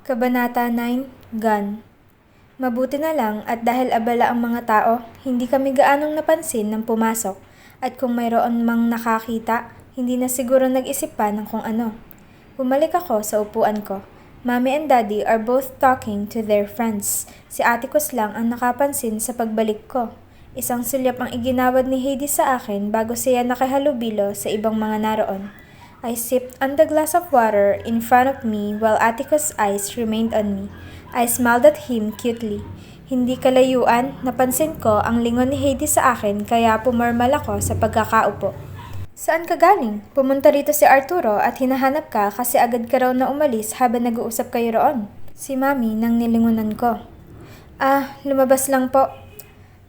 Kabanata 9, Gun. Mabuti na lang at dahil abala ang mga tao, hindi kami gaanong napansin nang pumasok at kung mayroon mang nakakita, hindi na siguro nag-isip pa ng kung ano. Bumalik ako sa upuan ko. Mommy and Daddy are both talking to their friends. Si Ate Kos lang ang nakapansin sa pagbalik ko. Isang sulyap ang iginawad ni Heidi sa akin bago siya nakahalubilo sa ibang mga naroon. I sipped on the glass of water in front of me while Atiko's eyes remained on me. I smiled at him cutely. Hindi kalayuan, napansin ko ang lingon ni Heidi sa akin kaya pumarmal ako sa pagkakaupo. Saan ka galing? Pumunta rito si Arturo at hinahanap ka kasi agad ka raw na umalis habang nag-uusap kayo roon. Si Mami nang nilingunan ko. Lumabas lang po.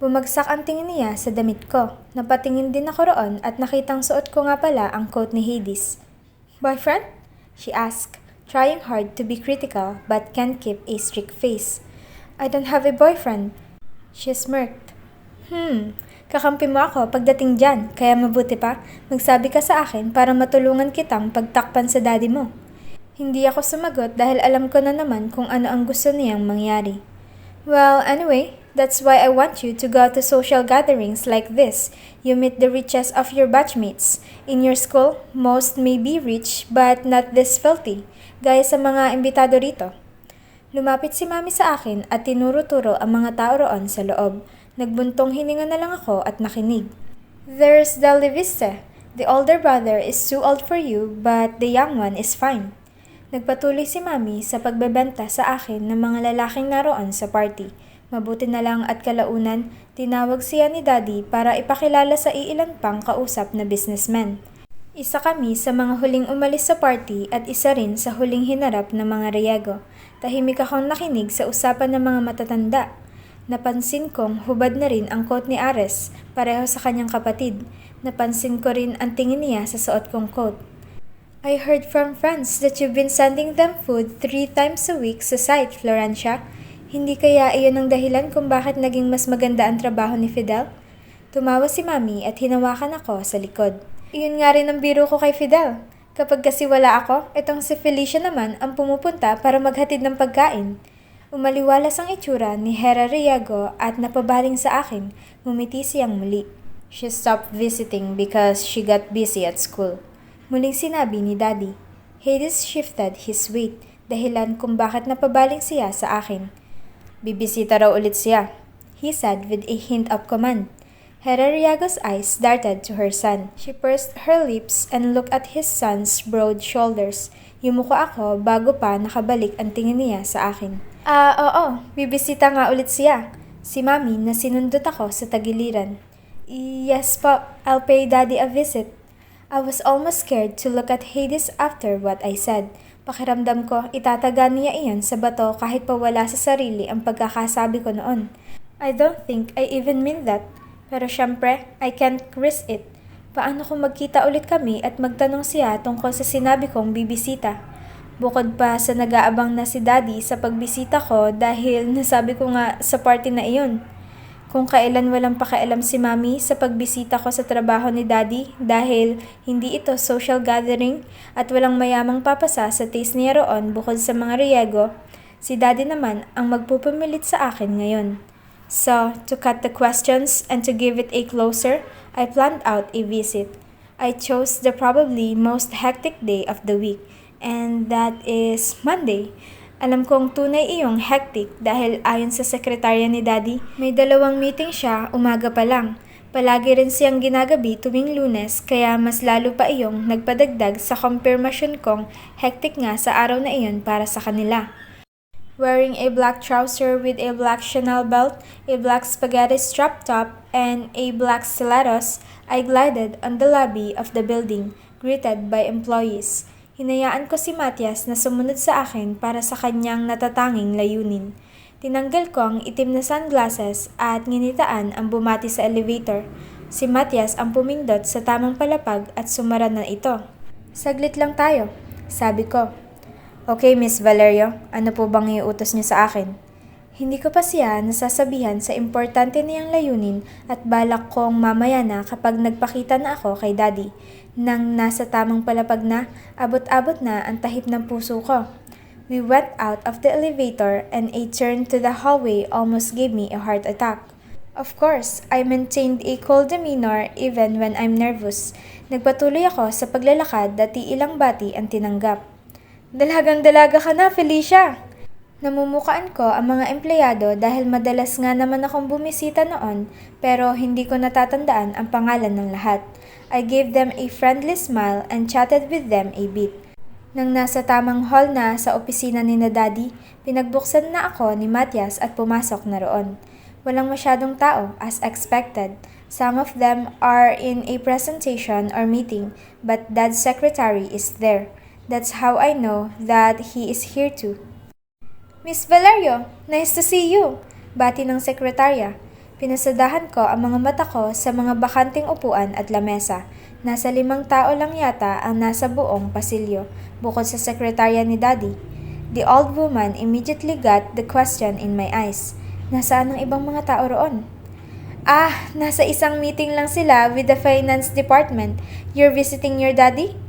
Bumagsak ang tingin niya sa damit ko. Napatingin din ako roon at nakitang suot ko nga pala ang coat ni Hades. Boyfriend? She asked, trying hard to be critical but can't keep a strict face. I don't have a boyfriend. She smirked. Kakampi mo ako pagdating dyan, kaya mabuti pa, magsabi ka sa akin para matulungan kitang pagtakpan sa daddy mo. Hindi ako sumagot dahil alam ko na naman kung ano ang gusto niyang mangyari. Well, anyway, that's why I want you to go to social gatherings like this. You meet the richest of your batchmates. In your school, most may be rich but not this filthy, gaya sa mga imbitado rito. Lumapit si Mami sa akin at tinuro-turo ang mga tao roon sa loob. Nagbuntong hininga na lang ako at nakinig. There's the Leviste. The older brother is too old for you but the young one is fine. Nagpatuloy si Mami sa pagbebenta sa akin ng mga lalaking naroon sa party. Mabuti na lang at kalaunan, tinawag siya ni Daddy para ipakilala sa iilan pang kausap na businessman. Isa kami sa mga huling umalis sa party at isa rin sa huling hinarap ng mga reyego. Tahimik akong nakinig sa usapan ng mga matatanda. Napansin kong hubad na rin ang coat ni Ares, pareho sa kanyang kapatid. Napansin ko rin ang tingin niya sa suot kong coat. I heard from friends that you've been sending them food 3 times a week sa site, Florencia. Hindi kaya iyon ang dahilan kung bakit naging mas maganda ang trabaho ni Fidel? Tumawa si Mami at hinawakan ako sa likod. Iyon nga rin ang biro ko kay Fidel. Kapag kasi wala ako, itong si Felicia naman ang pumupunta para maghatid ng pagkain. Umaliwalas ang itsura ni Hera Riego at napabaling sa akin, ngumiti siyang muli. She stopped visiting because she got busy at school. Muling sinabi ni Daddy. Hades shifted his weight, dahilan kung bakit napabaling siya sa akin. Bibisita raw ulit siya, he said with a hint of command. Hera Riago's eyes darted to her son. She pursed her lips and looked at his son's broad shoulders. Yumuko ako bago pa nakabalik ang tingin niya sa akin. Oo, bibisita nga ulit siya. Si Mami na sinundot ako sa tagiliran. Yes po, I'll pay Daddy a visit. I was almost scared to look at Hades after what I said. Pakiramdam ko, itataga niya iyon sa bato kahit pa wala sa sarili ang pagkakasabi ko noon. I don't think I even mean that. Pero syempre, I can't risk it. Paano kung magkita ulit kami at magtanong siya tungkol sa sinabi kong bibisita? Bukod pa sa nag-aabang na si Daddy sa pagbisita ko dahil nasabi ko nga sa party na iyon. Kung kailan walang pakialam si Mami sa pagbisita ko sa trabaho ni Daddy dahil hindi ito social gathering at walang mayamang papasa sa taste niya roon bukod sa mga riyego, si Daddy naman ang magpupumilit sa akin ngayon. So, to cut the questions and to give it a closer, I planned out a visit. I chose the probably most hectic day of the week, and that is Monday. Alam kong tunay iyong hectic dahil ayon sa sekretarya ni Daddy, may 2 meeting siya umaga pa lang. Palagi rin siyang ginagabi tuwing Lunes kaya mas lalo pa iyong nagpadagdag sa confirmation kong hectic nga sa araw na iyon para sa kanila. Wearing a black trouser with a black Chanel belt, a black spaghetti strap top, and a black stilettos, I glided on the lobby of the building, greeted by employees. Hinayaan ko si Matias na sumunod sa akin para sa kanyang natatanging layunin. Tinanggal ko ang itim na sunglasses at nginitaan ang bumati sa elevator. Si Matias ang pumindot sa tamang palapag at sumara na ito. Saglit lang tayo, sabi ko. Okay, Miss Valerio, ano po bang iutos niyo sa akin? Hindi ko pa siya nasasabihan sa importante niyang layunin at balak kong mamaya na kapag nagpakita na ako kay Daddy. Nang nasa tamang palapag na, abot-abot na ang tahip ng puso ko. We went out of the elevator and a turn to the hallway almost gave me a heart attack. Of course, I maintained a cool demeanor even when I'm nervous. Nagpatuloy ako sa paglalakad dati ilang bati ang tinanggap. Dalagang-dalaga ka na, Felicia! Namumukaan ko ang mga empleyado dahil madalas nga naman akong bumisita noon pero hindi ko natatandaan ang pangalan ng lahat. I gave them a friendly smile and chatted with them a bit. Nang nasa tamang hall na sa opisina ni na Daddy, pinagbuksan na ako ni Matias at pumasok na roon. Walang masyadong tao as expected. Some of them are in a presentation or meeting but Dad's secretary is there. That's how I know that he is here too. Miss Valerio, nice to see you! Bati ng sekretarya. Pinasadahan ko ang mga mata ko sa mga bakanting upuan at lamesa. Nasa 5 tao lang yata ang nasa buong pasilyo, bukod sa sekretarya ni Daddy. The old woman immediately got the question in my eyes. Nasaan ang ibang mga tao roon? Nasa isang meeting lang sila with the finance department. You're visiting your daddy?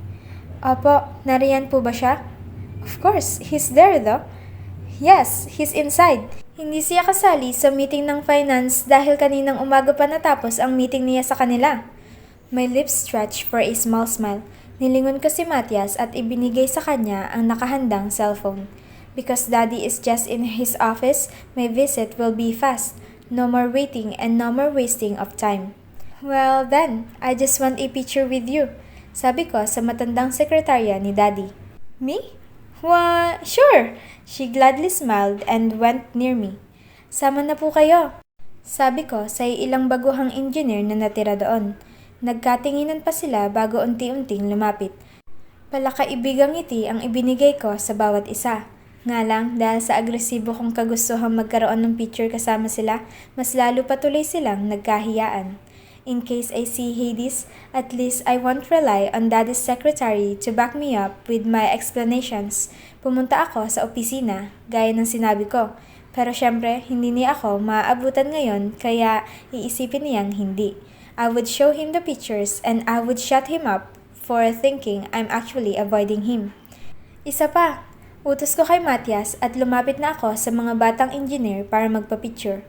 Opo, nariyan po ba siya? Of course, he's there though. Yes, he's inside. Hindi siya kasali sa meeting ng finance dahil kaninang umaga pa natapos ang meeting niya sa kanila. My lips stretched for a small smile. Nilingon ko si Matias at ibinigay sa kanya ang nakahandang cellphone. Because Daddy is just in his office, my visit will be fast. No more waiting and no more wasting of time. Well then, I just want a picture with you. Sabi ko sa matandang sekretarya ni Daddy. Me? Why, sure! She gladly smiled and went near me. Sama na po kayo. Sabi ko sa ilang baguhang engineer na natira doon. Nagkatinginan pa sila bago unti-unting lumapit. Palakaibigang ngiti ang ibinigay ko sa bawat isa. Nga lang, dahil sa agresibo kong kagustuhang magkaroon ng picture kasama sila, mas lalo patuloy silang nagkahiyaan. In case I see Hades, at least I won't rely on Daddy's secretary to back me up with my explanations. Pumunta ako sa opisina, gaya ng sinabi ko. Pero syempre, hindi niya ako maaabutan ngayon kaya iisipin niyang hindi. I would show him the pictures and I would shut him up for thinking I'm actually avoiding him. Isa pa, utos ko kay Matias at lumapit na ako sa mga batang engineer para magpa-picture.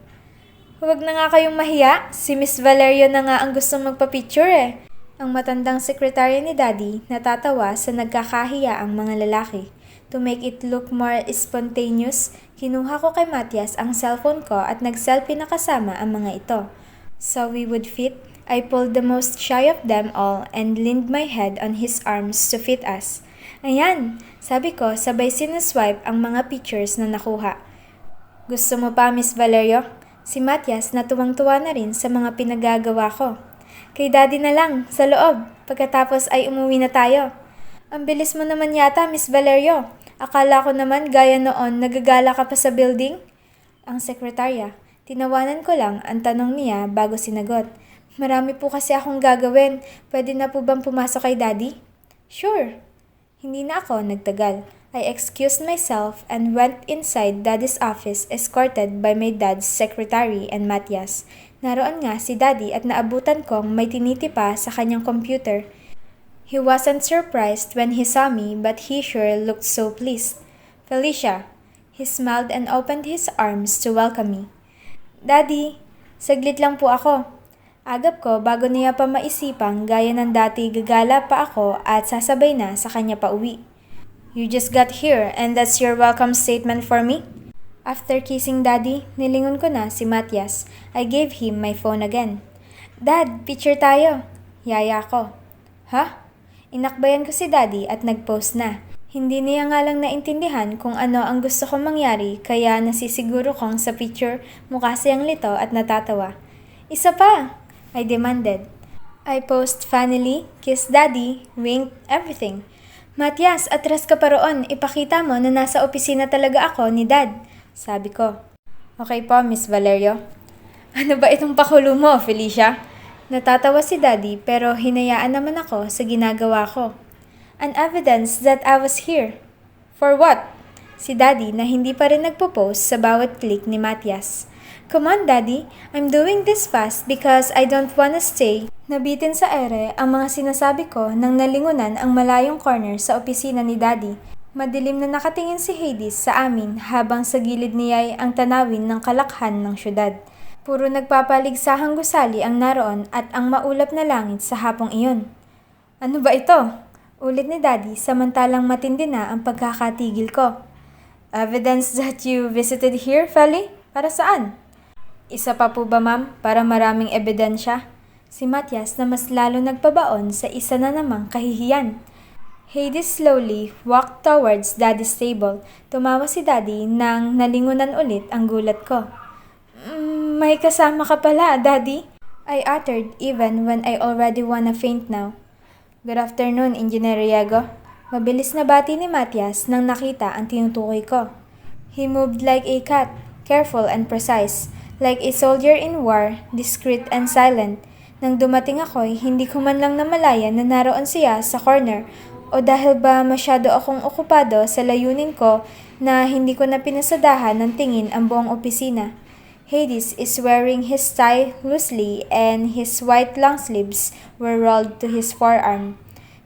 Huwag na nga kayong mahiya, si Miss Valerio na nga ang gustong magpa-picture eh. Ang matandang sekretarya ni Daddy natatawa sa nagkakahiya ang mga lalaki. To make it look more spontaneous, kinuha ko kay Matias ang cellphone ko at nag-selfie na kasama ang mga ito. So we would fit, I pulled the most shy of them all and leaned my head on his arms to fit us. Ayan, sabi ko sabay sinuswipe ang mga pictures na nakuha. Gusto mo pa, Miss Valerio? Si Matias na tuwang-tuwa na rin sa mga pinagagawa ko. Kay Daddy na lang, sa loob, pagkatapos ay umuwi na tayo. Ang bilis mo naman yata, Miss Valerio. Akala ko naman gaya noon nagagala ka pa sa building. Ang sekretarya, tinawanan ko lang ang tanong niya bago sinagot. Marami po kasi akong gagawin. Pwede na po bang pumasok kay Daddy? Sure. Hindi na ako nagtagal. I excused myself and went inside Daddy's office escorted by my dad's secretary and Matias. Naroon nga si Daddy at naabutan kong may tinitipa sa kanyang computer. He wasn't surprised when he saw me but he sure looked so pleased. Felicia, he smiled and opened his arms to welcome me. Daddy, saglit lang po ako. Agap ko bago niya pa maisipang gaya ng dati gagala pa ako at sasabay na sa kanya pa uwi. You just got here and that's your welcome statement for me? After kissing Daddy, nilingon ko na si Matias. I gave him my phone again. Dad, picture tayo. Yaya ko. Ha? Inakbayan ko si Daddy at nag-post na. Hindi niya nga lang naintindihan kung ano ang gusto kong mangyari kaya nasisiguro kong sa picture mukha siyang lito at natatawa. Isa pa! I demanded. I posed funnily, kissed Daddy, winked, everything. Matias, atras ka pa roon. Ipakita mo na nasa opisina talaga ako ni Dad. Sabi ko. Okay po, Miss Valerio. Ano ba itong pakulo mo, Felicia? Natatawa si Daddy pero hinayaan naman ako sa ginagawa ko. An evidence that I was here. For what? Si Daddy na hindi pa rin nagpo-post sa bawat click ni Matias. Come on, Daddy. I'm doing this fast because I don't wanna stay. Nabitin sa ere ang mga sinasabi ko nang nalingunan ang malayong corner sa opisina ni Daddy. Madilim na nakatingin si Hades sa amin habang sa gilid niya ay ang tanawin ng kalakhan ng syudad. Puro nagpapaligsahang gusali ang naroon at ang maulap na langit sa hapong iyon. Ano ba ito? Ulit ni Daddy samantalang matindi na ang pagkakatigil ko. Evidence that you visited here, Feli? Para saan? Isa pa po ba ma'am, para maraming ebidensya? Si Matias na mas lalo nagpabaon sa isa na namang kahihiyan. Hades slowly walked towards Daddy's table. Tumawa si Daddy nang nalingunan ulit ang gulat ko. May kasama ka pala, Daddy? I uttered even when I already wanna faint now. Good afternoon, Engineer Riego. Mabilis na bati ni Matias nang nakita ang tinutukoy ko. He moved like a cat, careful and precise, like a soldier in war, discreet and silent. Nang dumating ako'y hindi ko man lang namalayan na naroon siya sa corner o dahil ba masyado akong okupado sa layunin ko na hindi ko na pinasadahan ng tingin ang buong opisina. Hades is wearing his tie loosely and his white long sleeves were rolled to his forearm.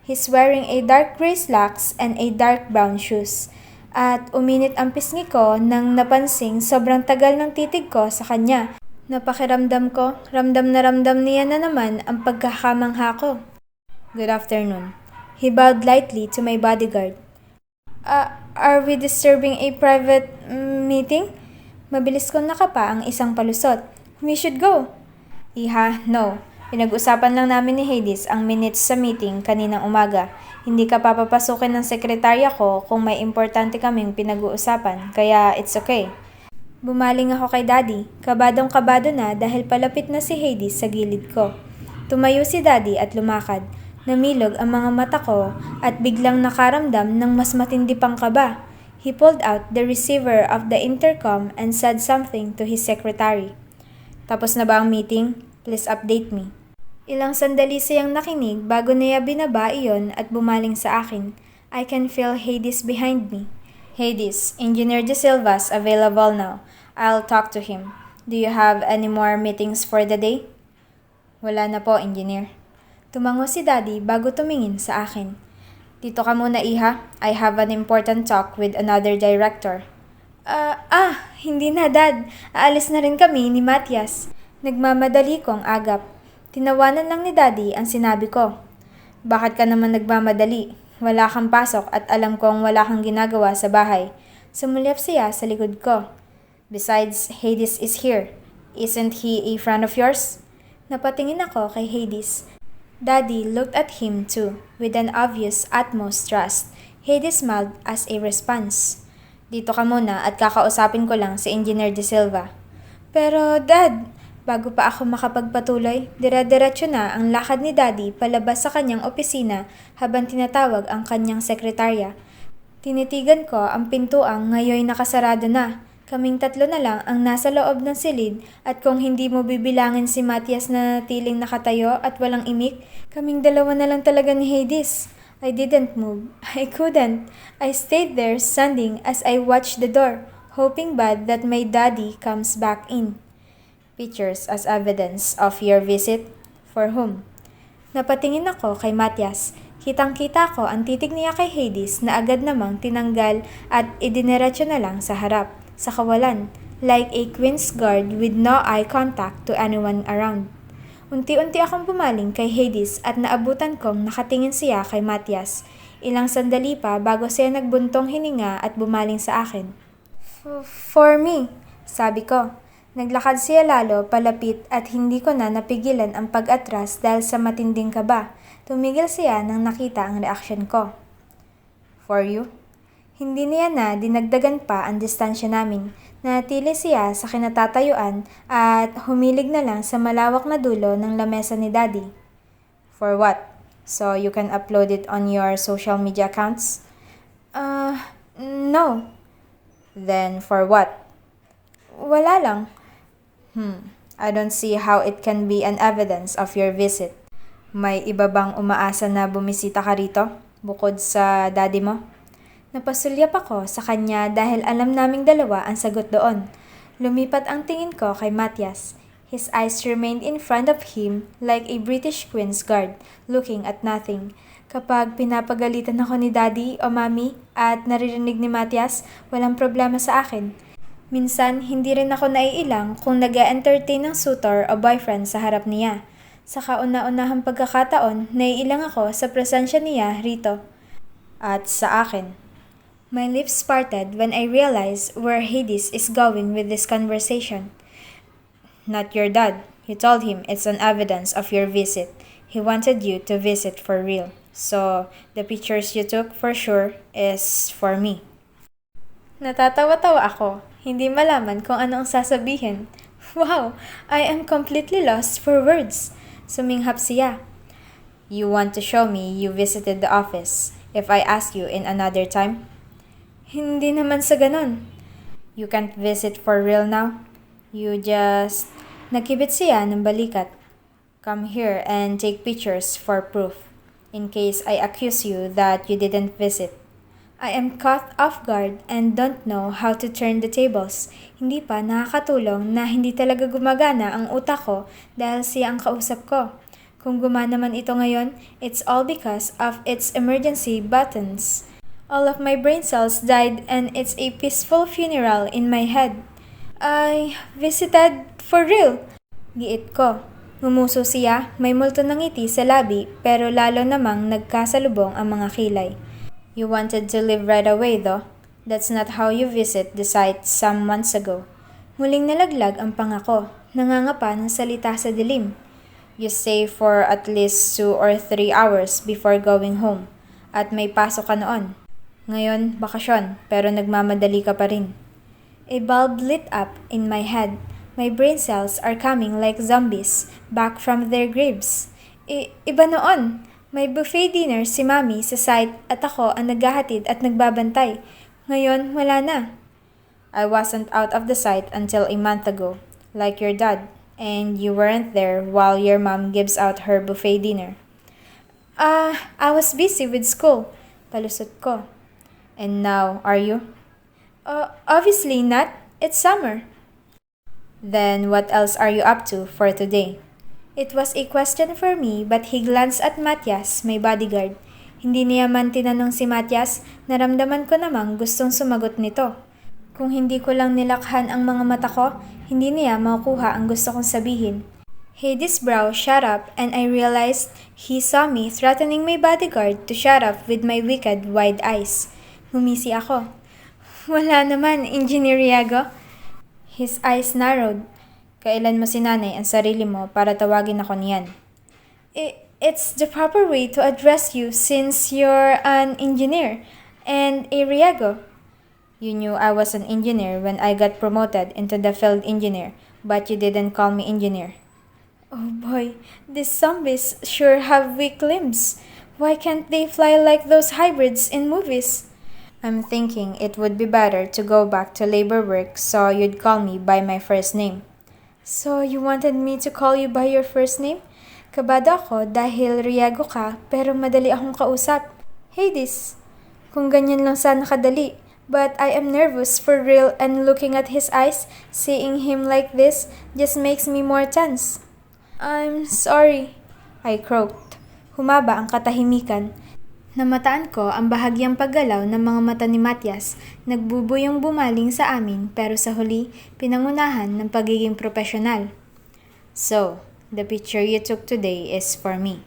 He's wearing a dark gray slacks and a dark brown shoes. At uminit ang pisngi ko nang napansing sobrang tagal ng titig ko sa kanya. Napakiramdam ko, ramdam na ramdam niya na naman ang pagkakamangha ko. Good afternoon. He bowed lightly to my bodyguard. Are we disturbing a private meeting? Mabilis kong nakapa ang isang palusot. We should go. Iha, no. Pinag-usapan lang namin ni Hades ang minutes sa meeting kaninang umaga. Hindi ka papapasukin ng sekretarya ko kung may importante kaming pinag-uusapan, kaya it's okay. Bumaling ako kay Daddy. Kabadong-kabado na dahil palapit na si Hades sa gilid ko. Tumayo si Daddy at lumakad. Namilog ang mga mata ko at biglang nakaramdam ng mas matindi pang kaba. He pulled out the receiver of the intercom and said something to his secretary. Tapos na ba ang meeting? Please update me. Ilang sandali siyang nakinig bago niya binaba iyon at bumaling sa akin. I can feel Hades behind me. Hades, Engineer De Silva's available now. I'll talk to him. Do you have any more meetings for the day? Wala na po, Engineer. Tumango si Daddy bago tumingin sa akin. Dito ka muna, Iha. I have an important talk with another director. Hindi na, Dad. Aalis na rin kami ni Matias. Nagmamadali kong agap. Tinawanan lang ni Daddy ang sinabi ko. Bakit ka naman nagmamadali? Wala kang pasok at alam kong wala kang ginagawa sa bahay. Sumulyap siya sa likod ko. Besides, Hades is here. Isn't he a friend of yours? Napatingin ako kay Hades. Daddy looked at him too, with an obvious utmost trust. Hades smiled as a response. Dito ka muna at kakausapin ko lang si Engineer De Silva. Pero Dad, bago pa ako makapagpatuloy, dire-diretso na ang lakad ni Daddy palabas sa kanyang opisina habang tinatawag ang kanyang sekretarya. Tinitigan ko ang pintuang ngayon nakasarado na. Kaming tatlo na lang ang nasa loob ng silid at kung hindi mo bibilangin si Matias na tiling nakatayo at walang imik, kaming dalawa na lang talaga ni Hades. I didn't move. I couldn't. I stayed there standing as I watched the door, hoping bad that my daddy comes back in. Pictures as evidence of your visit? For whom? Napatingin ako kay Matias. Kitang-kita ko ang titig niya kay Hades na agad namang tinanggal at idiniretso na lang sa harap. Sa kawalan, like a queen's guard with no eye contact to anyone around. Unti-unti akong bumaling kay Hades at naabutan kong nakatingin siya kay Matias. Ilang sandali pa bago siya nagbuntong hininga at bumaling sa akin. For me, sabi ko. Naglakad siya lalo palapit at hindi ko na napigilan ang pag-atras dahil sa matinding kaba. Tumigil siya nang nakita ang reaksyon ko. For you? Hindi niya na dinagdagan pa ang distansya namin. Nanatili siya sa kinatatayuan at humilig na lang sa malawak na dulo ng lamesa ni Daddy. For what? So you can upload it on your social media accounts? No. Then for what? Wala lang. I don't see how it can be an evidence of your visit. May iba bang umaasa na bumisita ka rito, bukod sa daddy mo? Napasulyap ako sa kanya dahil alam naming dalawa ang sagot doon. Lumipat ang tingin ko kay Matias. His eyes remained in front of him like a British Queen's Guard, looking at nothing. Kapag pinapagalitan ako ni Daddy o Mami at naririnig ni Matias, walang problema sa akin. Minsan, hindi rin ako naiilang kung nag-entertain ng suitor o boyfriend sa harap niya. Sa kauna-unahang pagkakataon, naiilang ako sa presensya niya rito. At sa akin. My lips parted when I realized where Hades is going with this conversation. Not your dad. You told him it's an evidence of your visit. He wanted you to visit for real. So, the pictures you took for sure is for me. Natatawa-tawa ako. Hindi malaman kung ano ang sasabihin. Wow! I am completely lost for words. Suminghap siya. You want to show me you visited the office if I ask you in another time? Hindi naman sa ganon. You can't visit for real now? You just... Nagkibit siya ng balikat. Come here and take pictures for proof. In case I accuse you that you didn't visit. I am caught off guard and don't know how to turn the tables. Hindi pa nakakatulong na hindi talaga gumagana ang utak ko dahil siya ang kausap ko. Kung gumana man ito ngayon, it's all because of its emergency buttons. All of my brain cells died and it's a peaceful funeral in my head. I visited for real. Giit ko. Ngumuso siya, may multo ng ngiti sa labi pero lalo namang nagkasalubong ang mga kilay. You wanted to leave right away though. That's not how you visit the site some months ago. Muling nalaglag ang pangako, nangangapa ng salita sa dilim. You stay for at least 2 or 3 hours before going home. At may pasok ka noon. Ngayon, bakasyon, pero nagmamadali ka pa rin. A bulb lit up in my head. My brain cells are coming like zombies, back from their graves. Iba noon. May buffet dinner si Mami sa site at ako ang naghahatid at nagbabantay. Ngayon, wala na. I wasn't out of the site until a month ago, like your dad, and you weren't there while your mom gives out her buffet dinner. I was busy with school. Palusot ko. And now, are you? Obviously not. It's summer. Then what else are you up to for today? It was a question for me but he glanced at Matias, my bodyguard. Hindi niya man tinanong si Matias, naramdaman ko namang gustong sumagot nito. Kung hindi ko lang nilakhan ang mga mata ko, hindi niya makukuha ang gusto kong sabihin. Hades' brow shut up and I realized he saw me threatening my bodyguard to shut up with my wicked wide eyes. Ngumisi ako. Wala naman, Engineer Riago. His eyes narrowed. Kailan mo sinanay ang sarili mo para tawagin ako niyan? It's the proper way to address you since you're an engineer and a Riago. You knew I was an engineer when I got promoted into the field engineer, but you didn't call me engineer. Oh boy, these zombies sure have weak limbs. Why can't they fly like those hybrids in movies? I'm thinking it would be better to go back to labor work so you'd call me by my first name. So, you wanted me to call you by your first name? Kabado ako dahil Riago ka pero madali akong kausap. Hades, kung ganyan lang sana kadali. But I am nervous for real and looking at his eyes, seeing him like this, just makes me more tense. I'm sorry, I croaked. Humaba ang katahimikan. Namataan ko ang bahagyang paggalaw ng mga mata ni Matias, nagbubuyong bumaling sa amin pero sa huli, pinangunahan ng pagiging profesional. So, the picture you took today is for me.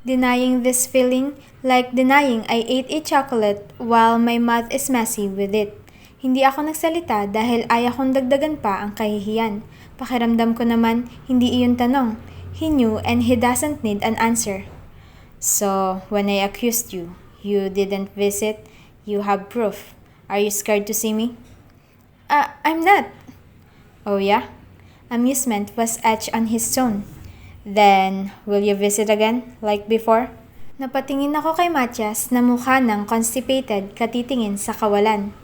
Denying this feeling, like denying I ate a chocolate while my mouth is messy with it. Hindi ako nagsalita dahil ayaw kong dagdagan pa ang kahihiyan. Pakiramdam ko naman, hindi iyon tanong. He knew and he doesn't need an answer. So, when I accused you, you didn't visit, you have proof. Are you scared to see me? I'm not. Oh yeah? Amusement was etched on his tone. Then, will you visit again, like before? Napatingin ako kay Matias na mukha ng constipated katitingin sa kawalan.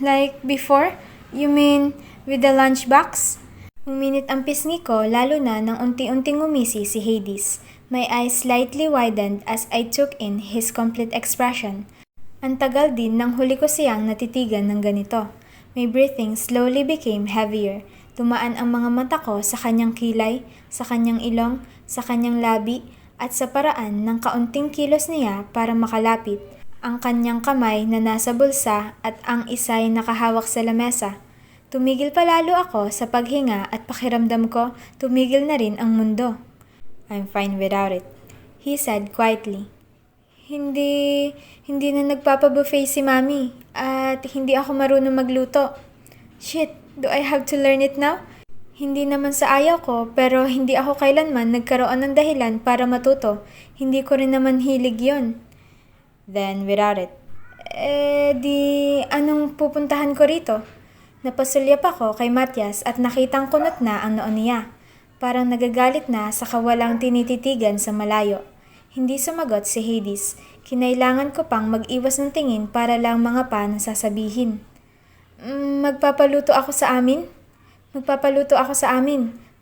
Like before? You mean with the lunchbox? Uminit ang pisngi ko lalo na nang unti-unting umisi si Hades. My eyes slightly widened as I took in his complete expression. Ang tagal din nang huli ko siyang natitigan ng ganito. My breathing slowly became heavier. Tumaan ang mga mata ko sa kanyang kilay, sa kanyang ilong, sa kanyang labi, at sa paraan ng kaunting kilos niya para makalapit, ang kanyang kamay na nasa bulsa at ang isa'y nakahawak sa lamesa. Tumigil palalo ako sa paghinga at pakiramdam ko tumigil na rin ang mundo. "I'm fine without it," he said quietly. Hindi na nagpapabuffet si Mami at hindi ako marunong magluto. Shit, do I have to learn it now? Hindi naman sa ayaw ko, pero hindi ako kailanman nagkaroon ng dahilan para matuto. Hindi ko rin naman hilig yon. Then, without it, anong pupuntahan ko rito? Napasulyap ako kay Matias at nakitang kunot na ang noon niya. Parang nagagalit na sa kawalang tinititigan sa malayo. Hindi sumagot si Hades. Kinailangan ko pang mag-iwas ng tingin para lang mga pa na sasabihin. Magpapaluto ako sa amin?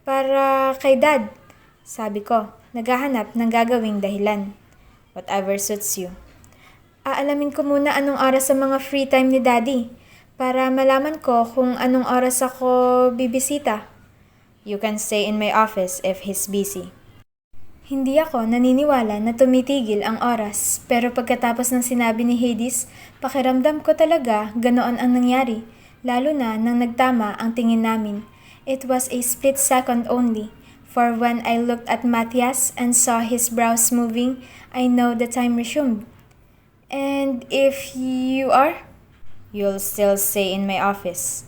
Para kay Dad. Sabi ko, naghahanap ng gagawing dahilan. Whatever suits you. Aalamin ko muna anong oras sa mga free time ni Daddy para malaman ko kung anong oras ako bibisita. You can stay in my office if he's busy. Hindi ako naniniwala na tumitigil ang oras, pero pagkatapos ng sinabi ni Hades, pakiramdam ko talaga ganoon ang nangyari, lalo na nang nagtama ang tingin namin. It was a split second only, for when I looked at Matias and saw his brows moving, I know the time resumed. And if you are? You'll still stay in my office.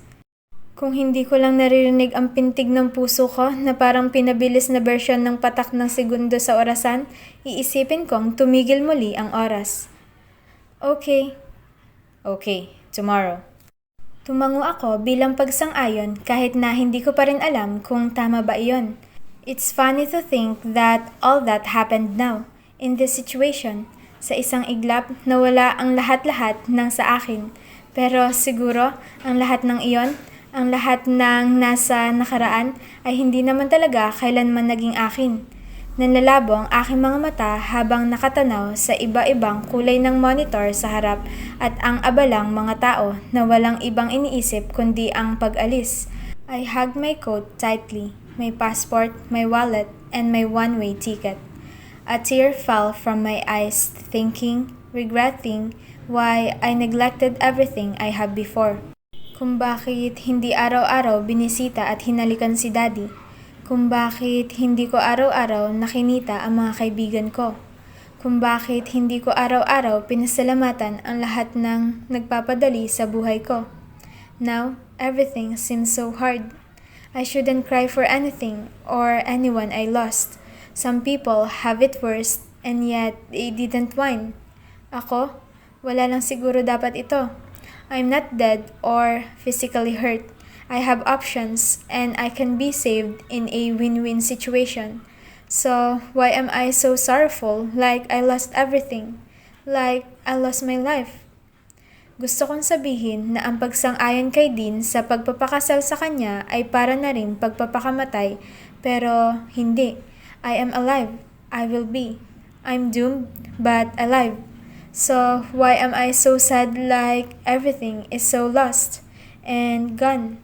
Kung hindi ko lang naririnig ang pintig ng puso ko na parang pinabilis na bersyon ng patak ng segundo sa orasan, iisipin kong tumigil muli ang oras. Okay, tomorrow. Tumango ako bilang pagsang-ayon kahit na hindi ko pa rin alam kung tama ba iyon. It's funny to think that all that happened now, in this situation. Sa isang iglap, nawala ang lahat-lahat ng sa akin. Pero siguro, ang lahat ng iyon, ang lahat ng nasa nakaraan ay hindi naman talaga kailanman naging akin. Nanlalabo ang aking mga mata habang nakatanaw sa iba-ibang kulay ng monitor sa harap at ang abalang mga tao na walang ibang iniisip kundi ang pag-alis. I hugged my coat tightly, my passport, my wallet, and my one-way ticket. A tear fell from my eyes thinking, regretting, why I neglected everything I have before. Kung bakit hindi araw-araw binisita at hinalikan si Daddy. Kung bakit hindi ko araw-araw nakinita ang mga kaibigan ko. Kung bakit hindi ko araw-araw pinasalamatan ang lahat ng nagpapadali sa buhay ko. Now, everything seems so hard. I shouldn't cry for anything or anyone I lost. Some people have it worse and yet they didn't whine. Ako, wala lang siguro dapat ito. I'm not dead or physically hurt. I have options and I can be saved in a win-win situation. So, why am I so sorrowful like I lost everything? Like I lost my life? Gusto kong sabihin na ang pagsang-ayon kay Dean sa pagpapakasal sa kanya ay para na rin pagpapakamatay, pero hindi. I am alive. I will be. I'm doomed, but alive. So, why am I so sad like everything is so lost and gone?